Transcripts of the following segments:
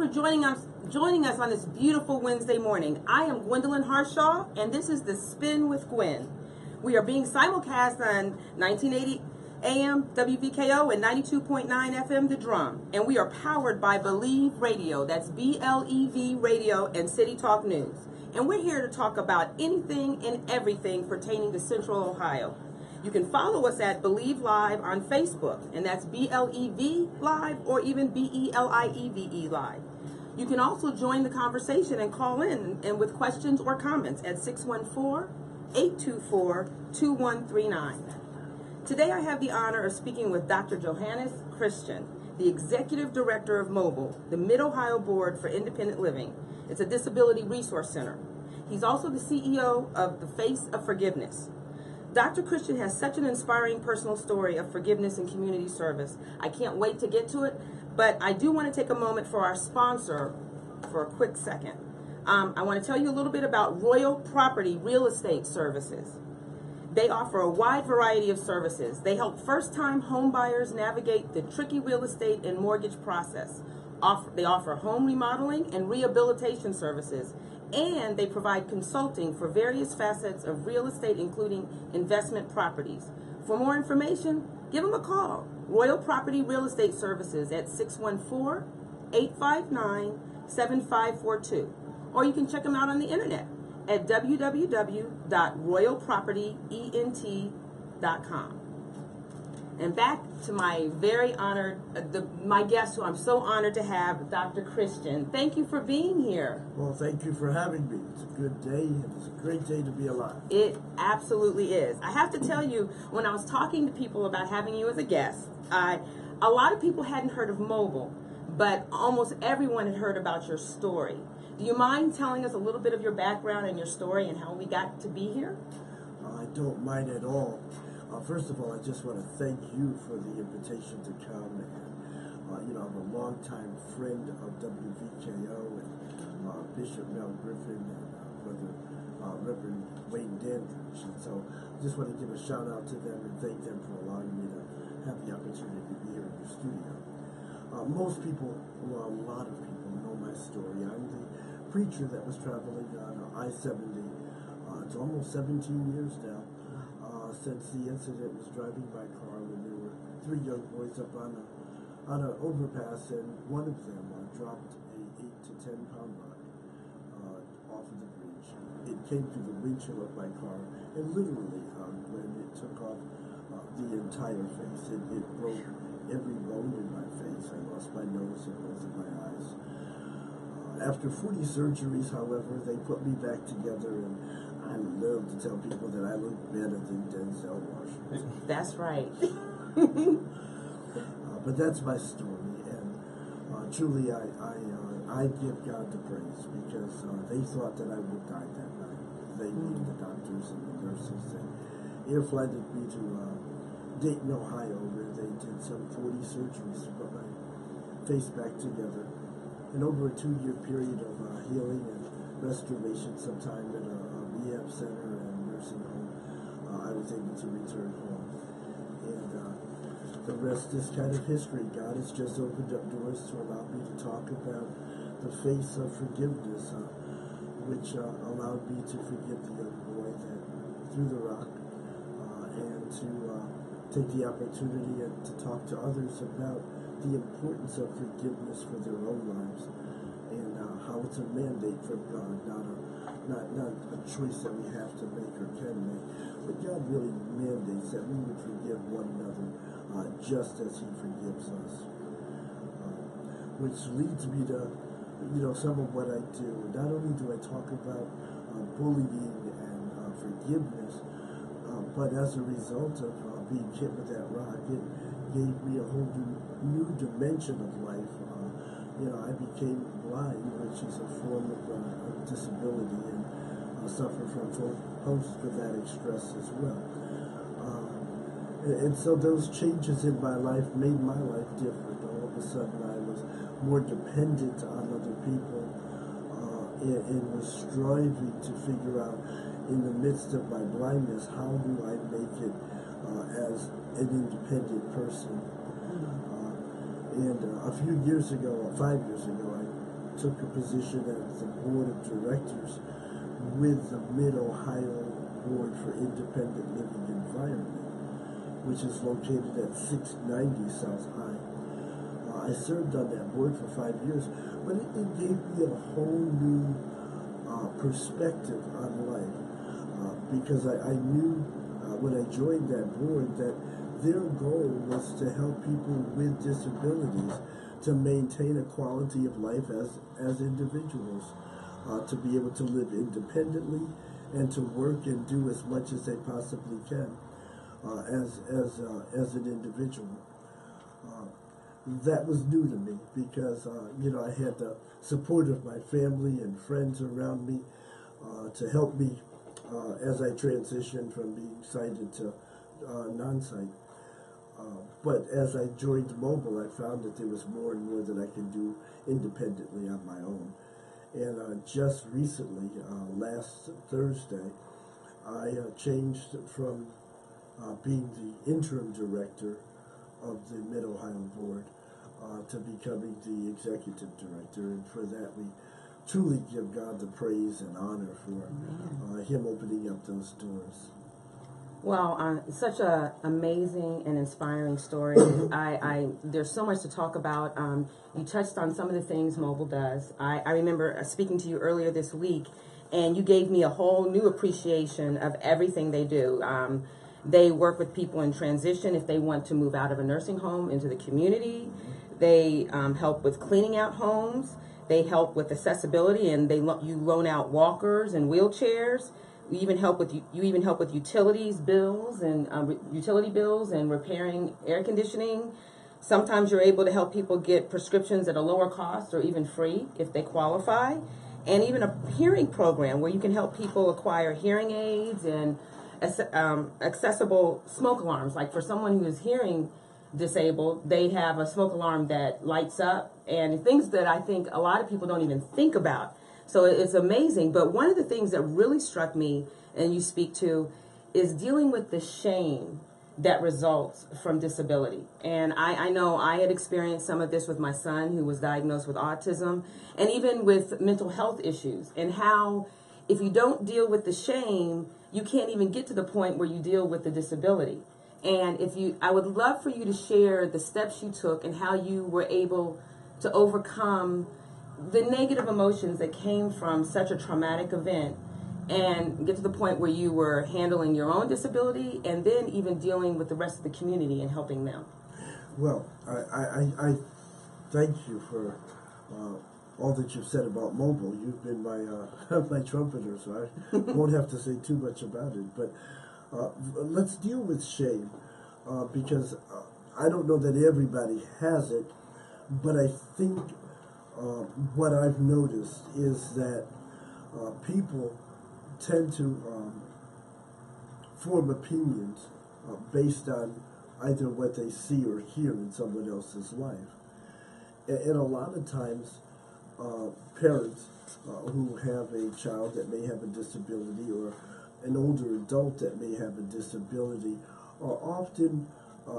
for joining us on this beautiful Wednesday morning. I am Gwen Harshaw, and this is The Spin with Gwen. We are being simulcast on 1980 AM WVKO and 92.9 FM The Drum, and we are powered by Blev Radio. That's BLEV Radio and City Talk News. And we're here to talk about anything and everything pertaining to Central Ohio. You can follow us at Believe Live on Facebook, and that's BLEV Live or even BELIEVE Live. You can also join the conversation and call in and with questions or comments at 614-824-2139. Today I have the honor of speaking with Dr. Johanna Christian, the Executive Director of Mobile, the Mid-Ohio Board for Independent Living. It's a disability resource center. He's also the CEO of the Face of Forgiveness. Dr. Christian has such an inspiring personal story of forgiveness and community service. I can't wait to get to it, but I do want to take a moment for our sponsor for a quick second. I want to tell you a little bit about Royal Property Real Estate Services. They offer a wide variety of services. They help first-time home buyers navigate the tricky real estate and mortgage process. They offer home remodeling and rehabilitation services, and they provide consulting for various facets of real estate, including investment properties. For more information, give them a call. Royal Property Real Estate Services at 614-859-7542. Or you can check them out on the internet at www.royalpropertyent.com. And back to my very honored, my guest who I'm so honored to have, Dr. Christian. Thank you for being here. Well, thank you for having me. It's a good day, and it's a great day to be alive. It absolutely is. I have to tell you, when I was talking to people about having you as a guest, a lot of people hadn't heard of Mobile, but almost everyone had heard about your story. Do you mind telling us a little bit of your background and your story and how we got to be here? I don't mind at all. First of all, I just want to thank you for the invitation to come. And, I'm a longtime friend of WVKO and Bishop Mel Griffin and Brother Reverend Wayne Dandridge. And so I just want to give a shout out to them and thank them for allowing me to have the opportunity to be here in your studio. Most people, well, a lot of people know my story. I'm the preacher that was traveling on I-70. It's almost 17 years now. Since the incident was driving my car when there were three young boys up on an overpass, and one of them dropped a 8 to 10 pound rock off of the bridge. It came through the windshield of my car, and literally, when it took off the entire face, it broke every bone in my face. I lost my nose and both of my eyes. After 40 surgeries, however, they put me back together, and I love to tell people that I look better than Denzel Washington. That's right. But that's my story, and truly I give God the praise, because they thought that I would die that night. They being the doctors and the nurses. They air-flighted me to Dayton, Ohio, where they did some 40 surgeries to put my face back together. And over a 2-year period of healing and restoration, sometime at a rehab center and nursing home, I was able to return home. And the rest is kind of history. God has just opened up doors to allow me to talk about the face of forgiveness, which allowed me to forgive the young boy that threw the rock, and to take the opportunity and to talk to others about the importance of forgiveness for their own lives, and how it's a mandate from God, not a choice that we have to make or can make, but God really mandates that we would forgive one another just as He forgives us. Which leads me to, some of what I do. Not only do I talk about bullying and forgiveness, but as a result of being hit with that rock, it gave me a whole new dimension of life. I became blind, which is a form of disability, and suffer from post-traumatic stress as well. And so those changes in my life made my life different. All of a sudden I was more dependent on other people, and was striving to figure out, in the midst of my blindness, how do I make it as an independent person. And a few years ago, 5 years ago, I took a position as the board of directors with the Mid-Ohio Board for Independent Living Environment, which is located at 690 South High. I served on that board for 5 years, but it gave me a whole new perspective on life, because I knew when I joined that board that their goal was to help people with disabilities to maintain a quality of life as individuals, to be able to live independently and to work and do as much as they possibly can as an individual. That was new to me because I had the support of my family and friends around me to help me as I transitioned from being sighted to non-sight. But as I joined Mobile, I found that there was more and more that I could do independently on my own. And just recently, last Thursday, I changed from being the interim director of the Mid-Ohio Board to becoming the executive director. And for that, we truly give God the praise and honor for Him opening up those doors. Well, such an amazing and inspiring story. There's so much to talk about. You touched on some of the things Mobile does. I remember speaking to you earlier this week, and you gave me a whole new appreciation of everything they do. They work with people in transition if they want to move out of a nursing home into the community. They help with cleaning out homes. They help with accessibility, and you loan out walkers and wheelchairs. You even help with utilities bills and utility bills and repairing air conditioning. Sometimes you're able to help people get prescriptions at a lower cost or even free if they qualify. And even a hearing program where you can help people acquire hearing aids and accessible smoke alarms. Like for someone who is hearing disabled, they have a smoke alarm that lights up, and things that I think a lot of people don't even think about. So it's amazing. But one of the things that really struck me, and you speak to, is dealing with the shame that results from disability. And I know I had experienced some of this with my son, who was diagnosed with autism, and even with mental health issues, and how if you don't deal with the shame, you can't even get to the point where you deal with the disability. And I would love for you to share the steps you took and how you were able to overcome the negative emotions that came from such a traumatic event and get to the point where you were handling your own disability and then even dealing with the rest of the community and helping them. Well, I thank you for all that you've said about Mobile. You've been my trumpeter, so I won't have to say too much about it. But let's deal with shame, because I don't know that everybody has it, but I think what I've noticed is that people tend to form opinions based on either what they see or hear in someone else's life. And a lot of times, parents who have a child that may have a disability or an older adult that may have a disability are often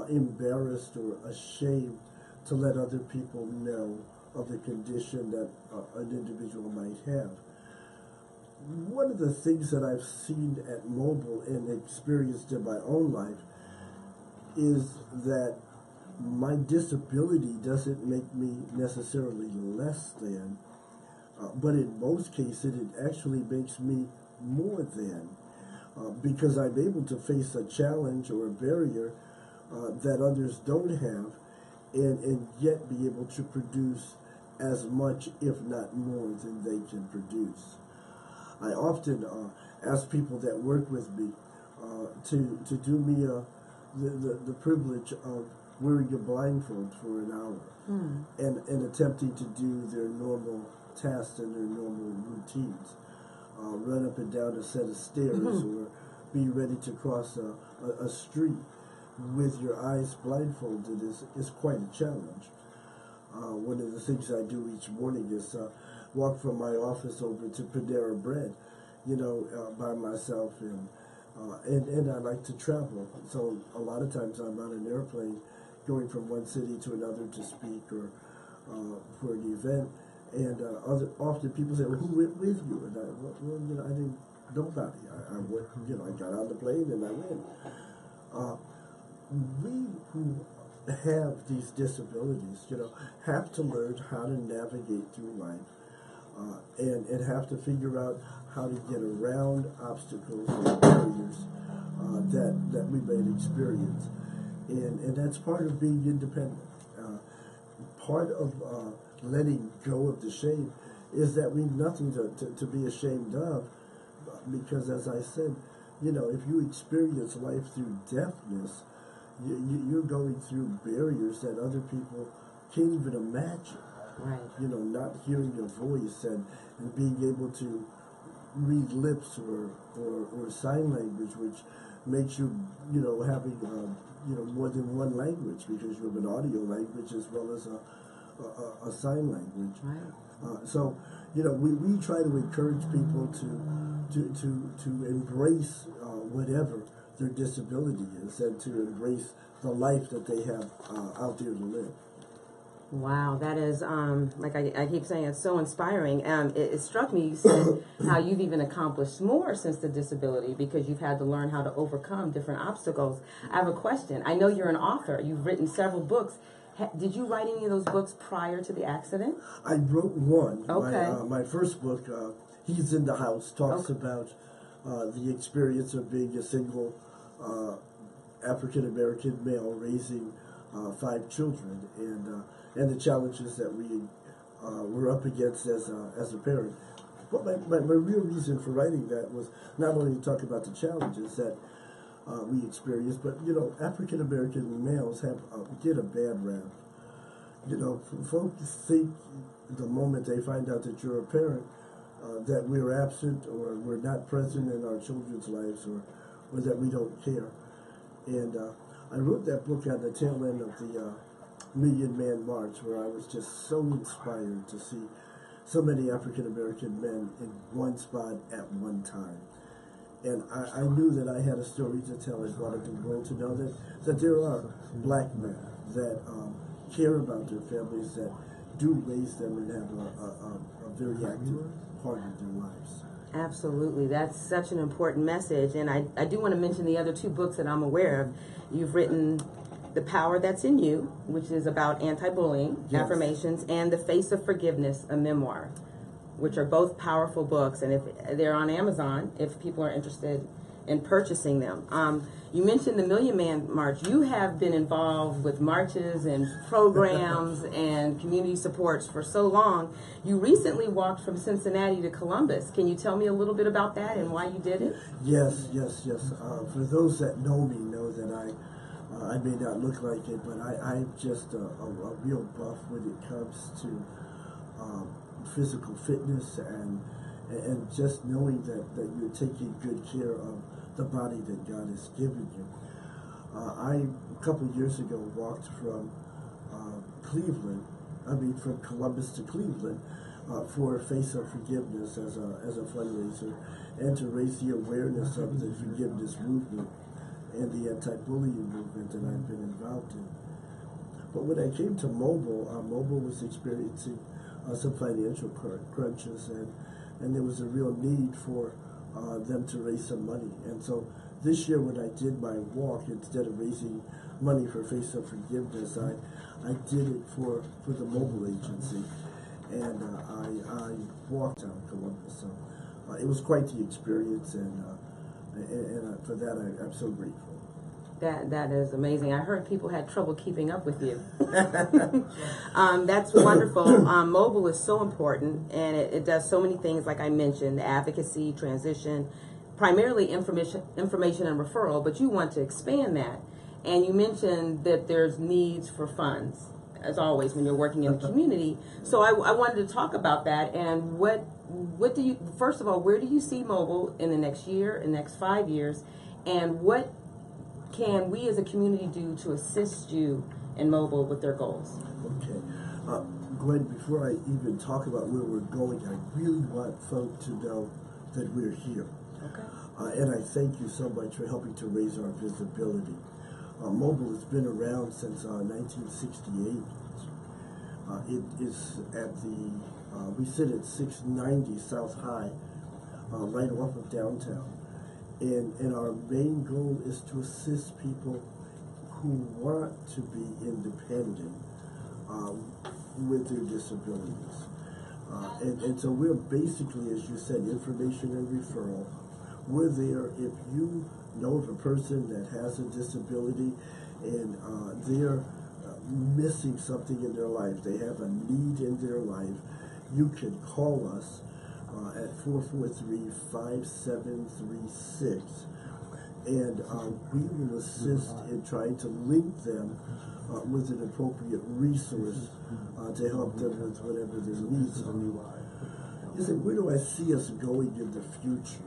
embarrassed or ashamed to let other people know of the condition that an individual might have. One of the things that I've seen at Mobile and experienced in my own life is that my disability doesn't make me necessarily less than, but in most cases it actually makes me more than, because I'm able to face a challenge or a barrier that others don't have, and yet be able to produce as much, if not more, than they can produce. I often ask people that work with me to do me the privilege of wearing a blindfold for an hour and attempting to do their normal tasks and their normal routines. Run up and down a set of stairs or be ready to cross a street with your eyes blindfolded is quite a challenge. One of the things I do each morning is walk from my office over to Panera Bread, by myself, and I like to travel. So a lot of times I'm on an airplane going from one city to another to speak or for an event, And often people say, "Well, who went with you?" And I didn't. Nobody. I went. I got on the plane and I went. We who have these disabilities, have to learn how to navigate through life, and have to figure out how to get around obstacles and barriers that we may experience, and that's part of being independent. Part of letting go of the shame is that we have nothing to be ashamed of, because as I said, if you experience life through deafness, you're going through barriers that other people can't even imagine. Right. Not hearing your voice and being able to read lips or sign language, which makes you, having, more than one language, because you have an audio language as well as a sign language. Right. So, we try to encourage people to embrace whatever their disability is, and to embrace the life that they have out there to live. Wow, that is, like I keep saying, it's so inspiring. It struck me, you said how you've even accomplished more since the disability, because you've had to learn how to overcome different obstacles. I have a question. I know you're an author. You've written several books. Did you write any of those books prior to the accident? I wrote one. Okay. My first book, He's in the House, talks about the experience of being a single African-American male raising 5 children, and the challenges that we were up against as a parent. But my real reason for writing that was not only to talk about the challenges that we experienced, but African American males get a bad rap. Folks think the moment they find out that you're a parent that we're absent, or we're not present in our children's lives, or that we don't care. And I wrote that book at the tail end of the Million Man March, where I was just so inspired to see so many African American men in one spot at one time. And I knew that I had a story to tell. I wanted the world to know that there are black men that care about their families, that do raise them and have a very active part of their lives. Absolutely. That's such an important message. And I do want to mention the other 2 books that I'm aware of. You've written The Power That's in You, which is about anti-bullying, yes, affirmations, and The Face of Forgiveness, a memoir, which are both powerful books. And if they're on Amazon, if people are interested in purchasing them. You mentioned the Million Man March. You have been involved with marches and programs and community supports for so long. You recently walked from Cincinnati to Columbus. Can you tell me a little bit about that and why you did it? Yes. For those that know me know that I may not look like it, but I'm just a real buff when it comes to physical fitness and just knowing that you're taking good care of the body that God has given you. I, a couple of years ago, walked from from Columbus to Cleveland for Face of Forgiveness as a fundraiser, and to raise the awareness of the forgiveness movement and the anti-bullying movement that I've been involved in. But when I came to Mobile, Mobile was experiencing some financial crunches, and there was a real need for them to raise some money. And so this year when I did my walk, instead of raising money for Face of Forgiveness, I did it for the Mobile Agency, and I walked out of Columbus. So it was quite the experience, and for that I'm so grateful. That is amazing. I heard people had trouble keeping up with you. That's wonderful. Mobile is so important, and it does so many things, like I mentioned, advocacy, transition, primarily information and referral, but you want to expand that. And you mentioned that there's needs for funds, as always, when you're working in the community. So I wanted to talk about that, and what do you, first of all, where do you see Mobile in the next year, in the next 5 years, and what can we as a community do to assist you in Mobile with their goals? Okay. Gwen, before I even talk about where we're going, I really want folk to know that we're here. Okay. And I thank you so much for helping to raise our visibility. Mobile has been around since 1968. It is at the We sit at 690 South High, right off of downtown. And our main goal is to assist people who want to be independent with their disabilities. And so we're basically, as you said, information and referral. We're there if you know of a person that has a disability and they're missing something in their life, they have a need in their life, you can call us at 443-5736, and we will assist in trying to link them with an appropriate resource to help them with whatever their needs are. You say, where do I see us going in the future?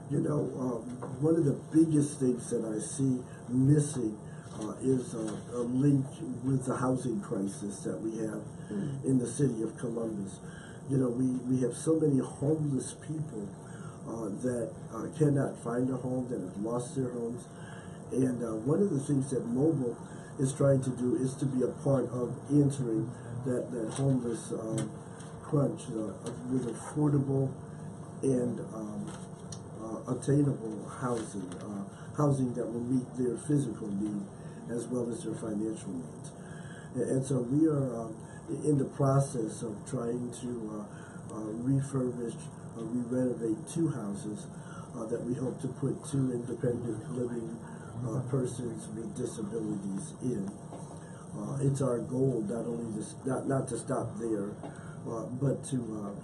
You know, one of the biggest things that I see missing is a link with the housing crisis that we have in the city of Columbus. You know, we have so many homeless people that cannot find a home, that have lost their homes. And one of the things that Mobile is trying to do is to be a part of answering that homeless crunch with affordable and attainable housing, housing that will meet their physical need as well as their financial needs. And so we are in the process of trying to refurbish, re-renovate 2 houses that we hope to put 2 independent living persons with disabilities in. It's our goal not only to not to stop there, but to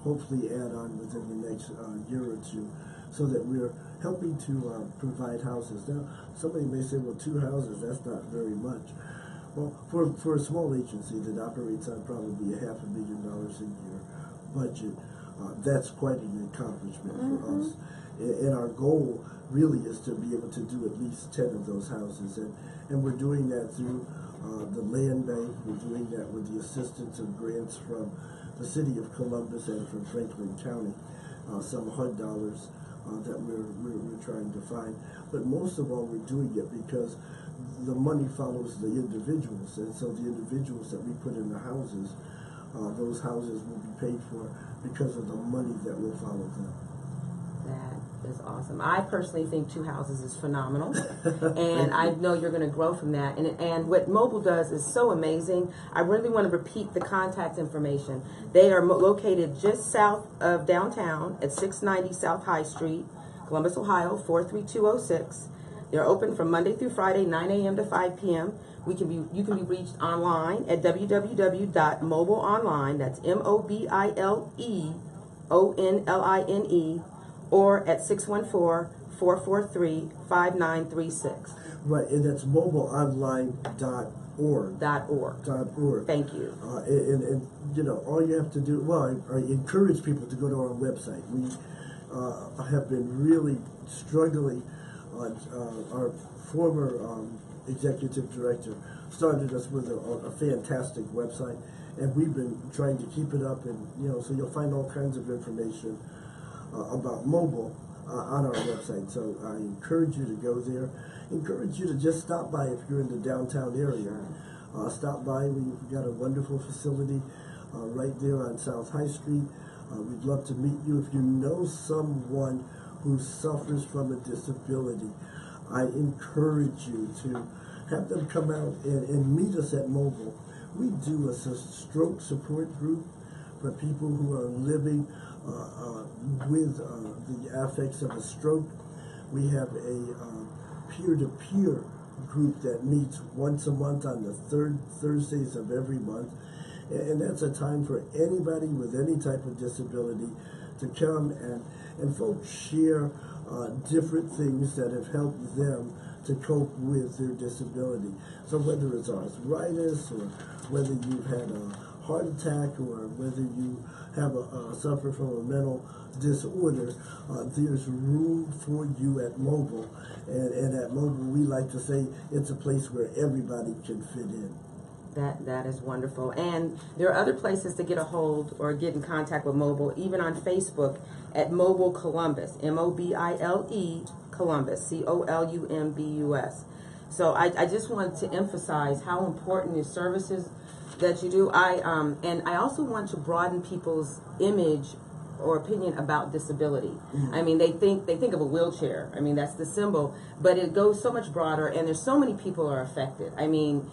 hopefully add on within the next year or 2, so that we're helping to provide houses. Now, somebody may say, well, 2 houses, that's not very much. Well, for a small agency that operates on probably $500,000 a year budget, that's quite an accomplishment for us. And our goal really is to be able to do at least 10 of those houses. And we're doing that through the land bank. We're doing that with the assistance of grants from the city of Columbus and from Franklin County, some HUD dollars that we're trying to find. But most of all, we're doing it because the money follows the individuals, and so the individuals that we put in the houses, those houses will be paid for because of the money that will follow them. That is awesome. I personally think 2 houses is phenomenal, and I know you're going to grow from that. And what Mobile does is so amazing. I really want to repeat the contact information. They are located just south of downtown at 690 South High Street, Columbus, Ohio, 43206. They're open from Monday through Friday, 9 a.m. to 5 p.m. You can be reached online at www.mobileonline, that's MOBILEONLINE, or at 614-443-5936. Right, and that's mobileonline.org. .org. Thank you. And you know, all you have to do, well, I encourage people to go to our website. We have been really struggling. Our former executive director started us with a fantastic website, and we've been trying to keep it up, and you know, so you'll find all kinds of information about Mobile on our website. So I encourage you to go there. Encourage you to just stop by if you're in the downtown area. Stop by. We've got a wonderful facility right there on South High Street. We'd love to meet you. If you know someone who suffers from a disability, I encourage you to have them come out and meet us at Mobile. We do a stroke support group for people who are living with the effects of a stroke. We have a peer-to-peer group that meets once a month on the 3rd Thursdays of every month. And that's a time for anybody with any type of disability to come and folks share different things that have helped them to cope with their disability. So whether it's arthritis, or whether you've had a heart attack, or whether you have suffer from a mental disorder, there's room for you at Mobile. And at Mobile, we like to say it's a place where everybody can fit in. That is wonderful. And there are other places to get a hold or get in contact with Mobile, even on Facebook at Mobile Columbus, MOBILE Columbus, COLUMBUS. So I just wanted to emphasize how important your services that you do. And I also want to broaden people's image or opinion about disability. I mean, they think of a wheelchair. I mean, that's the symbol, but it goes so much broader, and there's so many people are affected. I mean,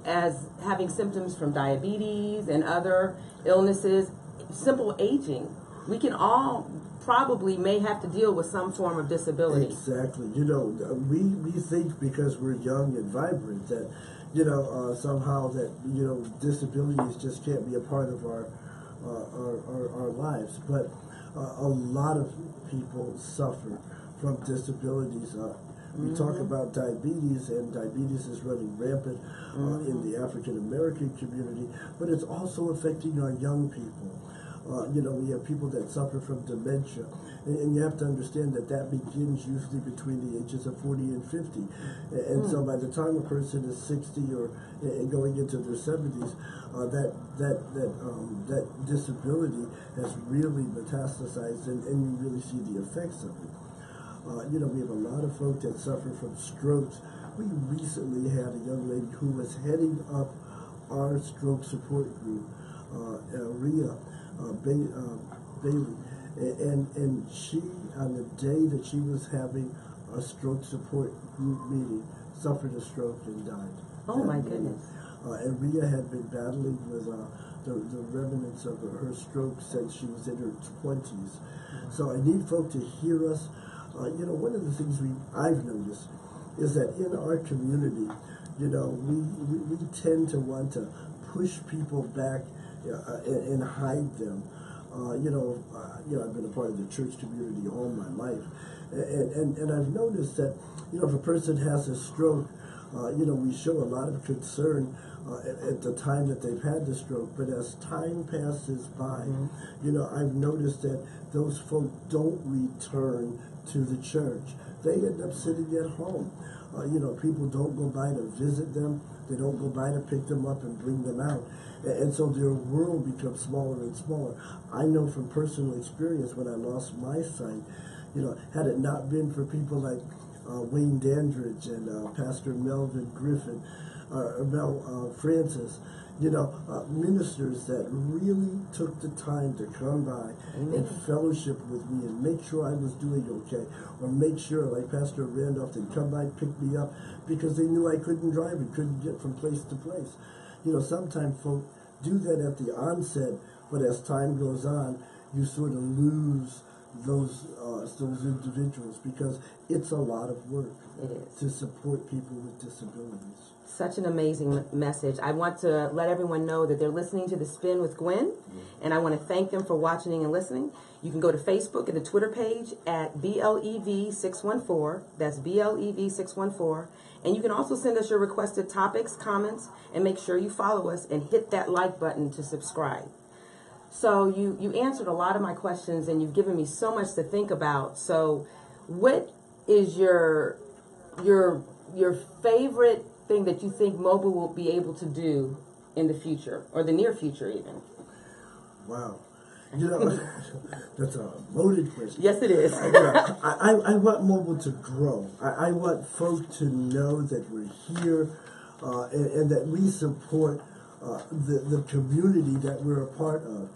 as having symptoms from diabetes and other illnesses, simple aging, we can all probably may have to deal with some form of disability. Exactly. You know, we think because we're young and vibrant that, you know, somehow that, you know, disabilities just can't be a part of our lives. But a lot of people suffer from disabilities. We talk about diabetes, and diabetes is running rampant in the African American community, but it's also affecting our young people. You know, we have people that suffer from dementia, and you have to understand that that begins usually between the ages of 40 and 50. And so by the time a person is 60 or going into their 70s, that disability has really metastasized, and you really see the effects of it. You know, we have a lot of folk that suffer from strokes. We recently had a young lady who was heading up our stroke support group, Rhea Bailey, and she, on the day that she was having a stroke support group meeting, suffered a stroke and died. Oh my goodness. And Rhea had been battling with the remnants of her stroke since she was in her 20s. So I need folk to hear us. You know, one of the things I've noticed is that in our community, you know, we tend to want to push people back and hide them. You know, I've been a part of the church community all my life, and I've noticed that, you know, if a person has a stroke, you know, we show a lot of concern at the time that they've had the stroke, but as time passes by, you know, I've noticed that those folk don't return to the church. They end up sitting at home. You know, people don't go by to visit them. They don't go by to pick them up and bring them out. And so their world becomes smaller and smaller. I know from personal experience when I lost my sight, you know, had it not been for people like Wayne Dandridge and Pastor Melvin Griffin, Mel Francis, you know, ministers that really took the time to come by and fellowship with me and make sure I was doing okay, or make sure, like Pastor Randolph, they'd come by and pick me up because they knew I couldn't drive and couldn't get from place to place. You know, sometimes folk do that at the onset, but as time goes on, you sort of lose those individuals because it's a lot of work to support people with disabilities. Such an amazing message. I want to let everyone know that they're listening to The Spin with Gwen, and I want to thank them for watching and listening. You can go to Facebook and the Twitter page at BLEV614. That's BLEV614. And you can also send us your requested topics, comments, and make sure you follow us and hit that like button to subscribe. So you answered a lot of my questions, and you've given me so much to think about. So what is your favorite thing that you think mobile will be able to do in the future, or the near future even? Wow. You know, that's a loaded question. Yes, it is. I want mobile to grow. I want folk to know that we're here and that we support the community that we're a part of.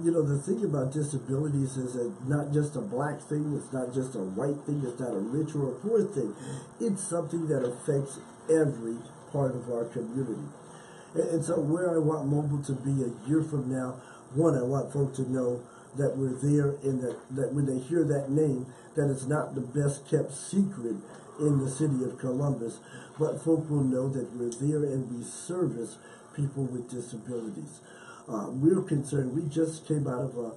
You know, the thing about disabilities is that not just a black thing, it's not just a white thing, it's not a rich or a poor thing. It's something that affects every part of our community. And so where I want mobile to be a year from now, one, I want folk to know that we're there, and that when they hear that name, that it's not the best kept secret in the city of Columbus, but folk will know that we're there and we service people with disabilities. We're concerned. We just came out of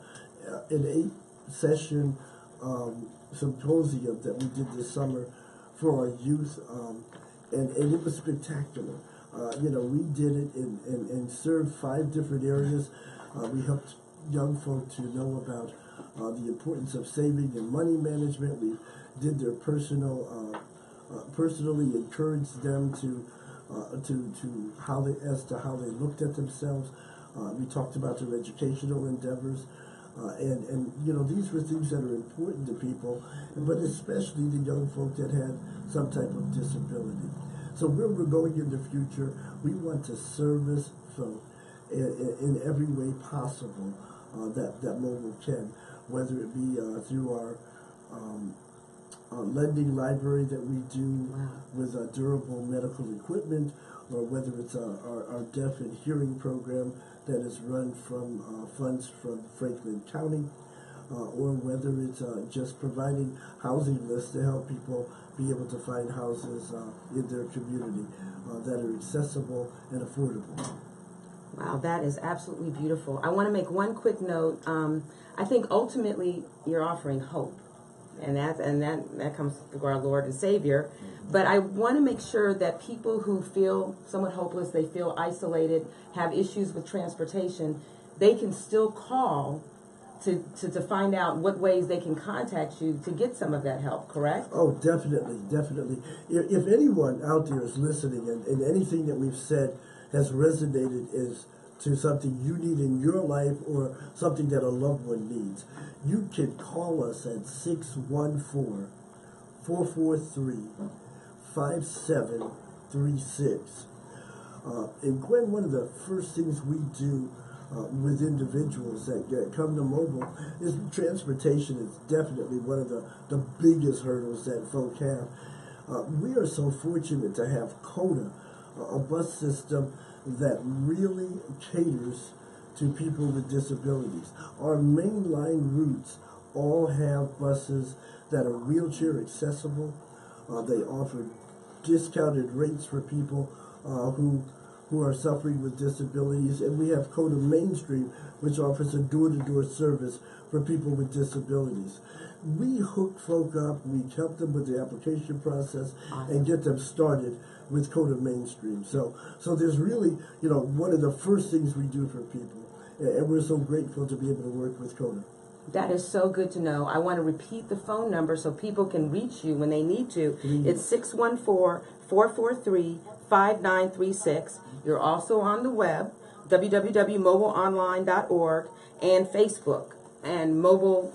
an 8-session symposium that we did this summer for our youth, and it was spectacular. You know, we did it and served 5 different areas. We helped young folk to know about the importance of saving and money management. We did their personally encouraged them to how they looked at themselves. We talked about their educational endeavors, and you know, these were things that are important to people, but especially the young folk that had some type of disability. So where we're going in the future, we want to service folk in every way possible that mobile can, whether it be through our lending library that we do with durable medical equipment, or whether it's our deaf and hearing program that is run from funds from Franklin County, or whether it's just providing housing lists to help people be able to find houses in their community that are accessible and affordable. Wow, that is absolutely beautiful. I want to make one quick note. I think ultimately you're offering hope, and that comes through our Lord and Savior. But I want to make sure that people who feel somewhat hopeless, they feel isolated, have issues with transportation, they can still call to find out what ways they can contact you to get some of that help, correct? Oh, definitely, definitely. If anyone out there is listening and anything that we've said has resonated is to something you need in your life or something that a loved one needs, you can call us at 614-443-5736. And Gwen, one of the first things we do with individuals that come to mobile is transportation is definitely one of the biggest hurdles that folk have. We are so fortunate to have CODA, a bus system that really caters to people with disabilities. Our mainline routes all have buses that are wheelchair accessible. They offer discounted rates for people who are suffering with disabilities, and we have CODA Mainstream, which offers a door-to-door service for people with disabilities. We hook folk up, we help them with the application process, and get them started with CODA Mainstream. So there's really, one of the first things we do for people, and we're so grateful to be able to work with CODA. That is so good to know. I want to repeat the phone number so people can reach you when they need to. It's 614-443-5936. You're also on the web, www.mobileonline.org, and Facebook, and Mobile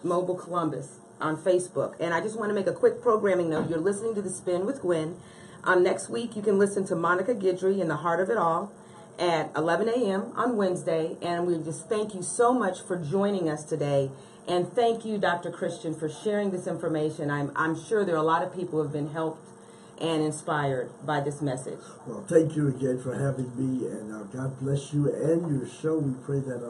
Columbus on Facebook. And I just want to make a quick programming note. You're listening to The Spin with Gwen. Next week, you can listen to Monica Guidry in The Heart of It All at 11 a.m. on Wednesday. And we just thank you so much for joining us today. And thank you, Dr. Christian, for sharing this information. I'm sure there are a lot of people who have been helped and inspired by this message. Well, thank you again for having me, and God bless you and your show. We pray that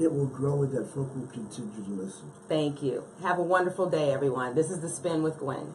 it will grow and that folk will continue to listen. Thank you. Have a wonderful day, everyone. This is The Spin with Gwen.